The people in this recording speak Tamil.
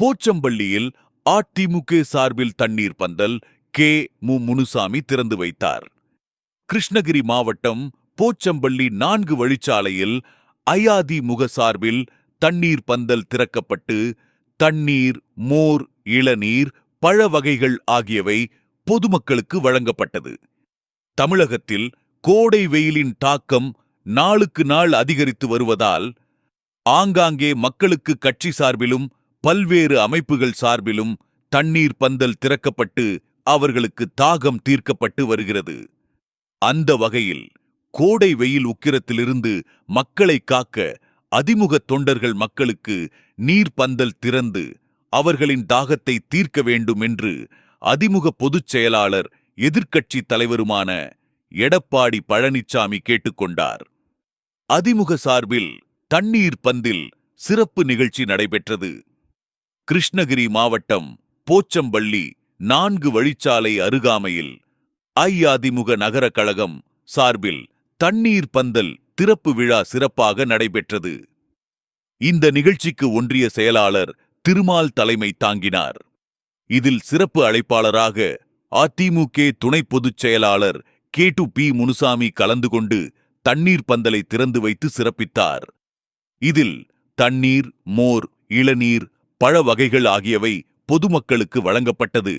போச்சம்பள்ளியில் அதிமுக சார்பில் தண்ணீர் பந்தல் முனுசாமி திறந்து வைத்தார். கிருஷ்ணகிரி மாவட்டம் போச்சம்பள்ளி 4 வழிச்சாலையில் அதிமுக சார்பில் தண்ணீர் பந்தல் திறக்கப்பட்டு தண்ணீர், மோர், இளநீர், பழ வகைகள் ஆகியவை பொதுமக்களுக்கு வழங்கப்பட்டது. தமிழகத்தில் கோடை வெயிலின் தாக்கம் நாளுக்கு நாள் அதிகரித்து வருவதால் ஆங்காங்கே மக்களுக்கு கட்சி சார்பிலும் பல்வேறு அமைப்புகள் சார்பிலும் தண்ணீர் பந்தல் திறக்கப்பட்டு அவர்களுக்கு தாகம் தீர்க்கப்பட்டு வருகிறது. அந்த வகையில் கோடை வெயில் உக்கிரத்திலிருந்து மக்களை காக்க அதிமுக தொண்டர்கள் மக்களுக்கு நீர் பந்தல் திறந்து அவர்களின் தாகத்தை தீர்க்க வேண்டும் என்று அதிமுக பொதுச் செயலாளர் எதிர்க்கட்சி தலைவருமான எடப்பாடி பழனிசாமி கேட்டுக்கொண்டார். அதிமுக சார்பில் தண்ணீர் பந்தில் சிறப்பு நிகழ்ச்சி நடைபெற்றது. கிருஷ்ணகிரி மாவட்டம் போச்சம்பள்ளி 4 வழிச்சாலை அருகாமையில் அதிமுக நகர கழகம் சார்பில் தண்ணீர் பந்தல் திறப்பு விழா சிறப்பாக நடைபெற்றது. இந்த நிகழ்ச்சிக்கு ஒன்றிய செயலாளர் திருமால் தலைமை தாங்கினார். இதில் சிறப்பு அழைப்பாளராக அதிமுக துணை பொதுச் செயலாளர் பி முனுசாமி கலந்து கொண்டு தண்ணீர் பந்தலை திறந்து வைத்து சிறப்பித்தார். இதில் தண்ணீர், மோர், இளநீர், பழ வகைகள் ஆகியவை பொதுமக்களுக்கு வழங்கப்பட்டது.